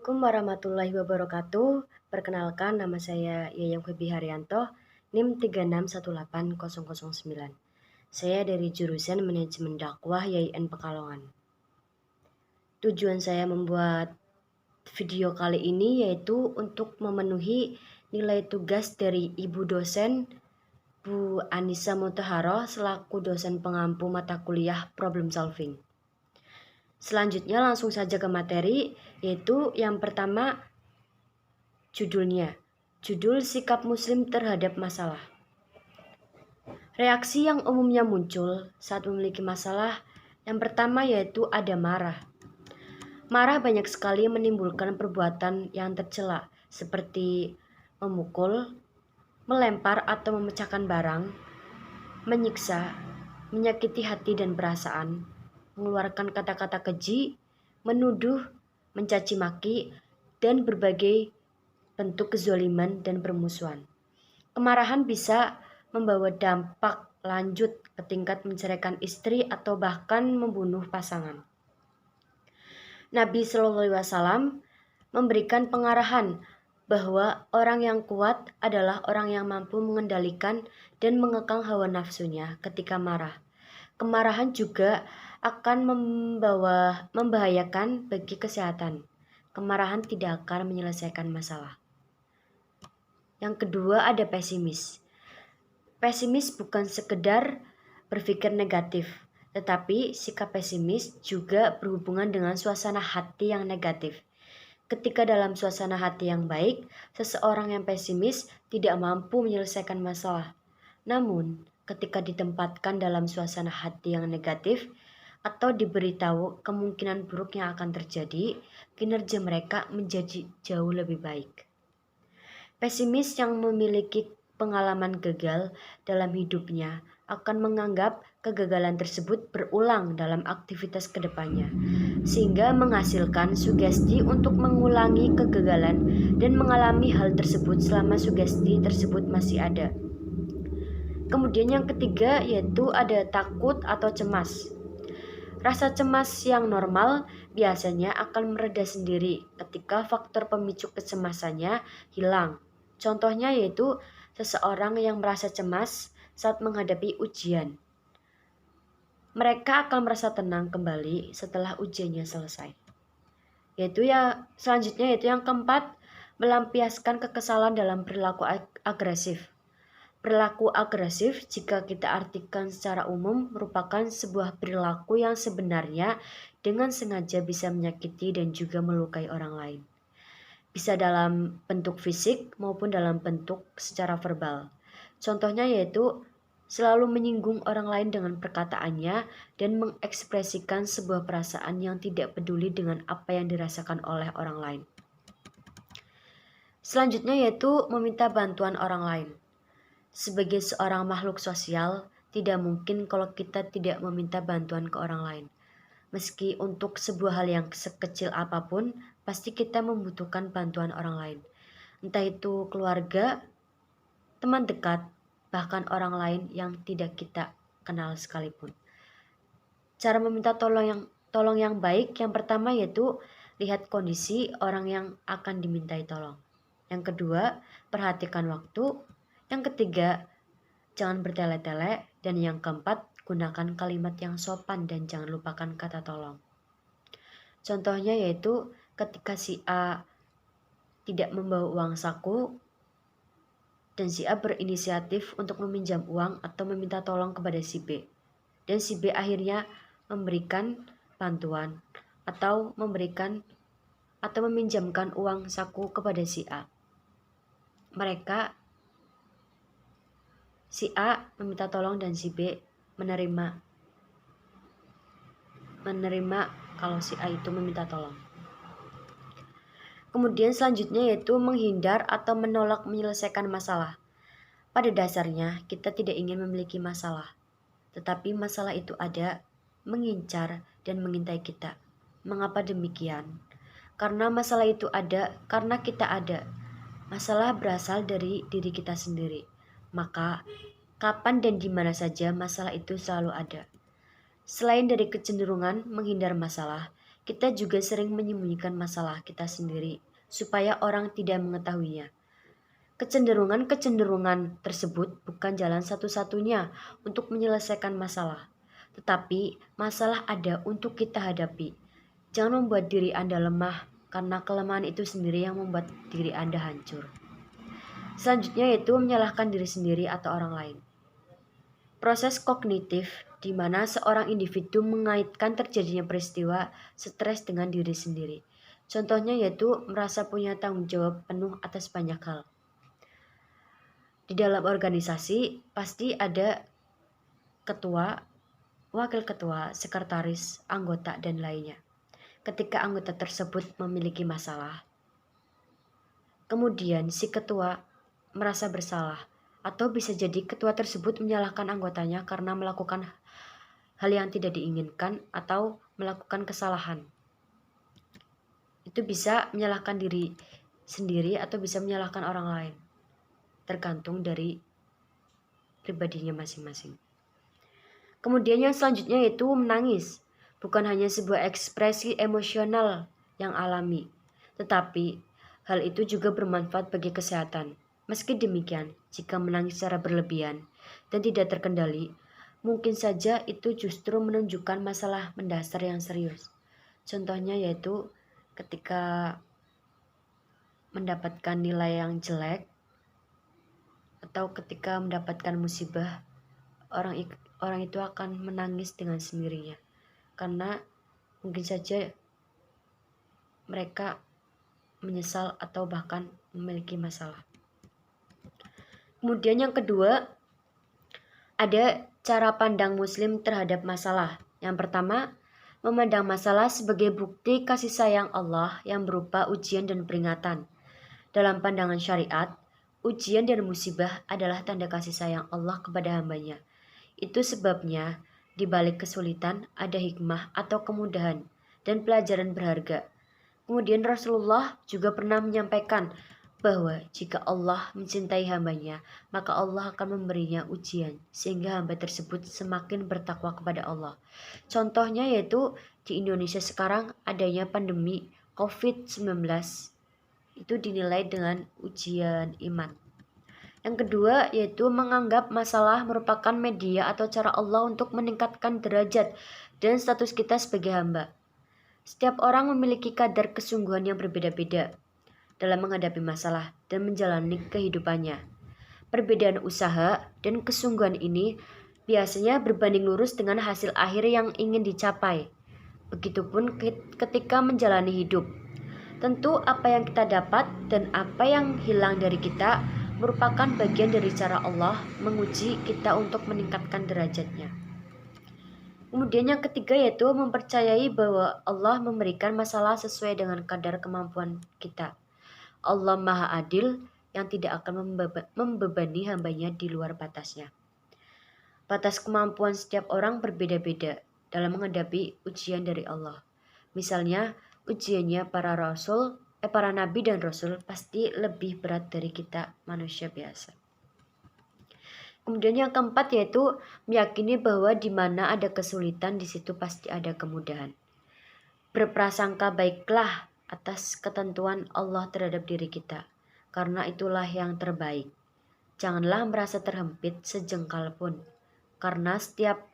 Assalamualaikum warahmatullahi wabarakatuh. Perkenalkan, nama saya Yayang Febi Haryanto, NIM 3618009. Saya dari jurusan Manajemen Dakwah YIN Pekalongan. Tujuan saya membuat video kali ini yaitu untuk memenuhi nilai tugas dari Ibu dosen Bu Anissa Mutahharoh selaku dosen pengampu mata kuliah Problem Solving. Selanjutnya langsung saja ke materi, yaitu yang pertama judul sikap muslim terhadap masalah. Reaksi yang umumnya muncul saat memiliki masalah, yang pertama yaitu ada marah. Marah banyak sekali menimbulkan perbuatan yang tercela, seperti memukul, melempar atau memecahkan barang, menyiksa, menyakiti hati dan perasaan, mengeluarkan kata-kata keji, menuduh, mencaci maki, dan berbagai bentuk kezaliman dan permusuhan. Kemarahan bisa membawa dampak lanjut ke tingkat menceraikan istri atau bahkan membunuh pasangan. Nabi Shallallahu Alaihi Wasallam memberikan pengarahan bahwa orang yang kuat adalah orang yang mampu mengendalikan dan mengekang hawa nafsunya ketika marah. Kemarahan juga akan membahayakan bagi kesehatan. Kemarahan tidak akan menyelesaikan masalah. Yang kedua ada pesimis. Pesimis bukan sekedar berpikir negatif, tetapi sikap pesimis juga berhubungan dengan suasana hati yang negatif. Ketika dalam suasana hati yang baik, seseorang yang pesimis tidak mampu menyelesaikan masalah. Namun, ketika ditempatkan dalam suasana hati yang negatif atau diberitahu kemungkinan buruk yang akan terjadi, kinerja mereka menjadi jauh lebih baik. Pesimis yang memiliki pengalaman gagal dalam hidupnya akan menganggap kegagalan tersebut berulang dalam aktivitas kedepannya, sehingga menghasilkan sugesti untuk mengulangi kegagalan dan mengalami hal tersebut selama sugesti tersebut masih ada. Kemudian yang ketiga yaitu ada takut atau cemas. Rasa cemas yang normal biasanya akan mereda sendiri ketika faktor pemicu kecemasannya hilang. Contohnya yaitu seseorang yang merasa cemas saat menghadapi ujian. Mereka akan merasa tenang kembali setelah ujiannya selesai. Selanjutnya yaitu yang keempat, melampiaskan kekesalan dalam perilaku agresif. Perilaku agresif, jika kita artikan secara umum, merupakan sebuah perilaku yang sebenarnya dengan sengaja bisa menyakiti dan juga melukai orang lain. Bisa dalam bentuk fisik maupun dalam bentuk secara verbal. Contohnya yaitu selalu menyinggung orang lain dengan perkataannya dan mengekspresikan sebuah perasaan yang tidak peduli dengan apa yang dirasakan oleh orang lain. Selanjutnya yaitu meminta bantuan orang lain. Sebagai seorang makhluk sosial, tidak mungkin kalau kita tidak meminta bantuan ke orang lain. Meski untuk sebuah hal yang sekecil apapun, pasti kita membutuhkan bantuan orang lain. Entah itu keluarga, teman dekat, bahkan orang lain yang tidak kita kenal sekalipun. Cara meminta tolong yang baik, yang pertama yaitu lihat kondisi orang yang akan dimintai tolong. Yang kedua, perhatikan waktu. Yang ketiga, jangan bertele-tele. Dan yang keempat, gunakan kalimat yang sopan dan jangan lupakan kata tolong. Contohnya yaitu ketika si A tidak membawa uang saku dan si A berinisiatif untuk meminjam uang atau meminta tolong kepada si B. Dan si B akhirnya memberikan bantuan atau meminjamkan uang saku kepada si A. Si A meminta tolong dan si B menerima kalau si A itu meminta tolong. Kemudian selanjutnya yaitu menghindar atau menolak menyelesaikan masalah. Pada dasarnya kita tidak ingin memiliki masalah, tetapi masalah itu ada, mengincar dan mengintai kita. Mengapa demikian? Karena masalah itu ada karena kita ada. Masalah berasal dari diri kita sendiri. Maka, kapan dan di mana saja masalah itu selalu ada. Selain dari kecenderungan menghindar masalah, kita juga sering menyembunyikan masalah kita sendiri supaya orang tidak mengetahuinya. Kecenderungan-kecenderungan tersebut bukan jalan satu-satunya untuk menyelesaikan masalah, tetapi masalah ada untuk kita hadapi. Jangan membuat diri Anda lemah, karena kelemahan itu sendiri yang membuat diri Anda hancur. Selanjutnya yaitu menyalahkan diri sendiri atau orang lain. Proses kognitif di mana seorang individu mengaitkan terjadinya peristiwa stres dengan diri sendiri. Contohnya yaitu merasa punya tanggung jawab penuh atas banyak hal. Di dalam organisasi pasti ada ketua, wakil ketua, sekretaris, anggota, dan lainnya. Ketika anggota tersebut memiliki masalah, kemudian si ketua merasa bersalah, atau bisa jadi ketua tersebut menyalahkan anggotanya karena melakukan hal yang tidak diinginkan atau melakukan kesalahan. Itu bisa menyalahkan diri sendiri atau bisa menyalahkan orang lain, tergantung dari pribadinya masing-masing. Kemudian yang selanjutnya yaitu menangis. Bukan hanya sebuah ekspresi emosional yang alami, tetapi hal itu juga bermanfaat bagi kesehatan. Meski demikian, jika menangis secara berlebihan dan tidak terkendali, mungkin saja itu justru menunjukkan masalah mendasar yang serius. Contohnya yaitu ketika mendapatkan nilai yang jelek atau ketika mendapatkan musibah, orang itu akan menangis dengan sendirinya karena mungkin saja mereka menyesal atau bahkan memiliki masalah. Kemudian yang kedua, ada cara pandang Muslim terhadap masalah. Yang pertama, memandang masalah sebagai bukti kasih sayang Allah yang berupa ujian dan peringatan. Dalam pandangan syariat, ujian dan musibah adalah tanda kasih sayang Allah kepada hambanya. Itu sebabnya, di balik kesulitan ada hikmah atau kemudahan dan pelajaran berharga. Kemudian Rasulullah juga pernah menyampaikan bahwa jika Allah mencintai hambanya, maka Allah akan memberinya ujian, sehingga hamba tersebut semakin bertakwa kepada Allah. Contohnya yaitu di Indonesia sekarang adanya pandemi COVID-19, itu dinilai dengan ujian iman. Yang kedua yaitu menganggap masalah merupakan media atau cara Allah untuk meningkatkan derajat dan status kita sebagai hamba. Setiap orang memiliki kadar kesungguhan yang berbeda-beda dalam menghadapi masalah dan menjalani kehidupannya. Perbedaan usaha dan kesungguhan ini biasanya berbanding lurus dengan hasil akhir yang ingin dicapai. Begitupun ketika menjalani hidup. Tentu apa yang kita dapat dan apa yang hilang dari kita merupakan bagian dari cara Allah menguji kita untuk meningkatkan derajatnya. Kemudian yang ketiga yaitu mempercayai bahwa Allah memberikan masalah sesuai dengan kadar kemampuan kita. Allah Maha Adil yang tidak akan membebani hambanya di luar batasnya. Batas kemampuan setiap orang berbeda-beda dalam menghadapi ujian dari Allah. Misalnya, ujiannya para nabi dan rasul pasti lebih berat dari kita manusia biasa. Kemudian yang keempat yaitu meyakini bahwa di mana ada kesulitan di situ pasti ada kemudahan. Berprasangka baiklah atas ketentuan Allah terhadap diri kita, karena itulah yang terbaik. Janganlah merasa terhimpit sejengkal pun, karena setiap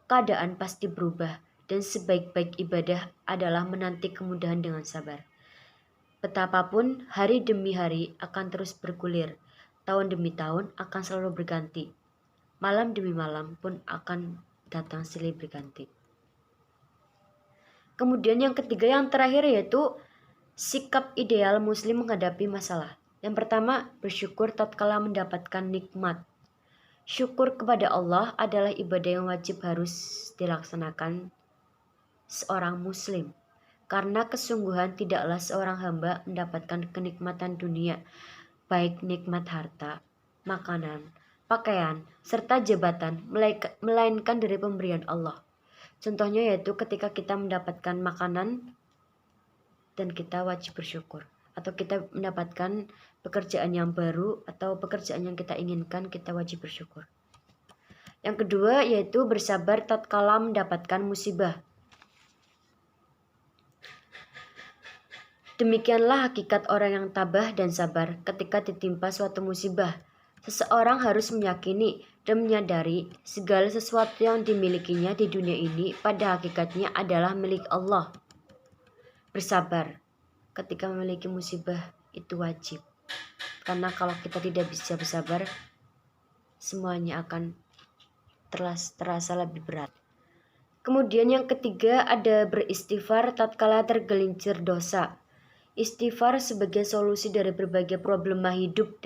keadaan pasti berubah dan sebaik-baik ibadah adalah menanti kemudahan dengan sabar. Betapapun hari demi hari akan terus bergulir, tahun demi tahun akan selalu berganti, malam demi malam pun akan datang silih berganti. Kemudian yang ketiga yang terakhir yaitu sikap ideal muslim menghadapi masalah. Yang pertama, bersyukur tatkala mendapatkan nikmat. Syukur kepada Allah adalah ibadah yang wajib harus dilaksanakan seorang muslim. Karena kesungguhan tidaklah seorang hamba mendapatkan kenikmatan dunia, baik nikmat harta, makanan, pakaian, serta jabatan, melainkan dari pemberian Allah. Contohnya yaitu ketika kita mendapatkan makanan, dan kita wajib bersyukur, atau kita mendapatkan pekerjaan yang baru atau pekerjaan yang kita inginkan, kita wajib bersyukur. Yang kedua yaitu bersabar tatkala mendapatkan musibah. Demikianlah hakikat orang yang tabah dan sabar ketika ditimpa suatu musibah. Seseorang harus meyakini dan menyadari segala sesuatu yang dimilikinya di dunia ini pada hakikatnya adalah milik Allah. Bersabar ketika memiliki musibah itu wajib. Karena kalau kita tidak bisa bersabar, semuanya akan terasa lebih berat. Kemudian yang ketiga ada beristighfar tatkala tergelincir dosa. Istighfar sebagai solusi dari berbagai problema hidup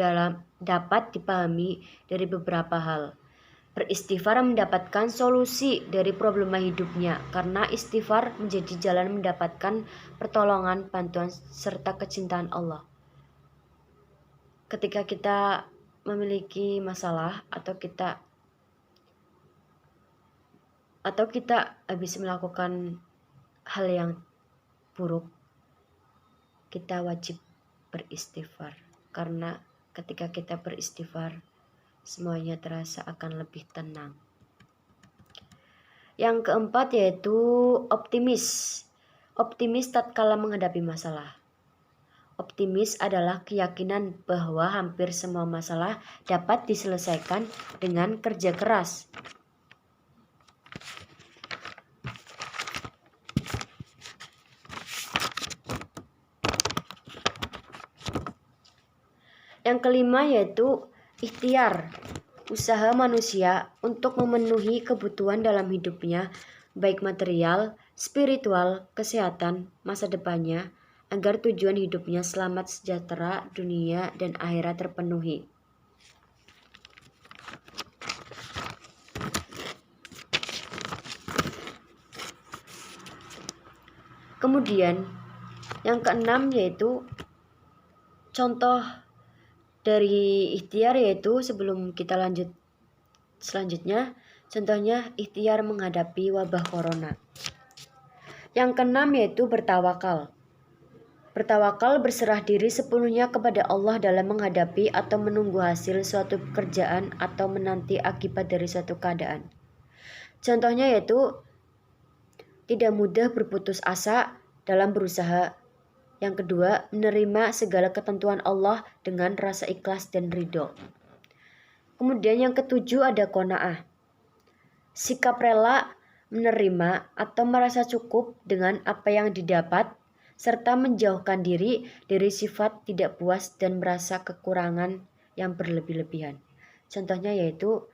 dapat dipahami dari beberapa hal. Beristighfar mendapatkan solusi dari problema hidupnya karena istighfar menjadi jalan mendapatkan pertolongan, bantuan, serta kecintaan Allah. Ketika kita memiliki masalah atau kita habis melakukan hal yang buruk, kita wajib beristighfar. Karena ketika kita beristighfar, semuanya terasa akan lebih tenang. Yang keempat yaitu optimis. Optimis tatkala menghadapi masalah. Optimis adalah keyakinan bahwa hampir semua masalah dapat diselesaikan dengan kerja keras. Yang kelima yaitu ikhtiar, usaha manusia untuk memenuhi kebutuhan dalam hidupnya, baik material, spiritual, kesehatan, masa depannya, agar tujuan hidupnya selamat, sejahtera, dunia dan akhirat terpenuhi. Kemudian yang keenam yaitu contoh dari ikhtiar, yaitu sebelum kita lanjut selanjutnya, contohnya ikhtiar menghadapi wabah corona. Yang keenam yaitu bertawakal. Bertawakal berserah diri sepenuhnya kepada Allah dalam menghadapi atau menunggu hasil suatu pekerjaan atau menanti akibat dari suatu keadaan. Contohnya yaitu tidak mudah berputus asa dalam berusaha. Yang kedua, menerima segala ketentuan Allah dengan rasa ikhlas dan ridho. Kemudian yang ketujuh ada qanaah. Sikap rela menerima atau merasa cukup dengan apa yang didapat, serta menjauhkan diri dari sifat tidak puas dan merasa kekurangan yang berlebih-lebihan. Contohnya yaitu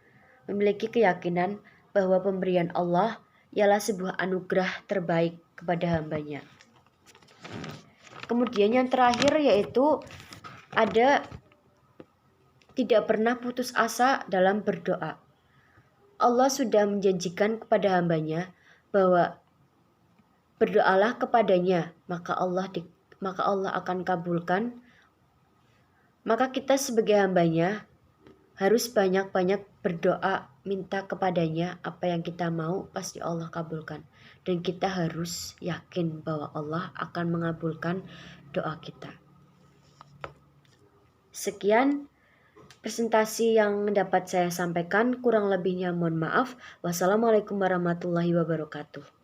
memiliki keyakinan bahwa pemberian Allah ialah sebuah anugerah terbaik kepada hambanya. Kemudian yang terakhir yaitu ada tidak pernah putus asa dalam berdoa. Allah sudah menjanjikan kepada hambanya bahwa berdoalah kepadanya, maka Allah akan kabulkan. Maka kita sebagai hambanya harus banyak-banyak berdoa, minta kepadanya apa yang kita mau, pasti Allah kabulkan. Dan kita harus yakin bahwa Allah akan mengabulkan doa kita. Sekian presentasi yang dapat saya sampaikan, kurang lebihnya mohon maaf. Wassalamualaikum warahmatullahi wabarakatuh.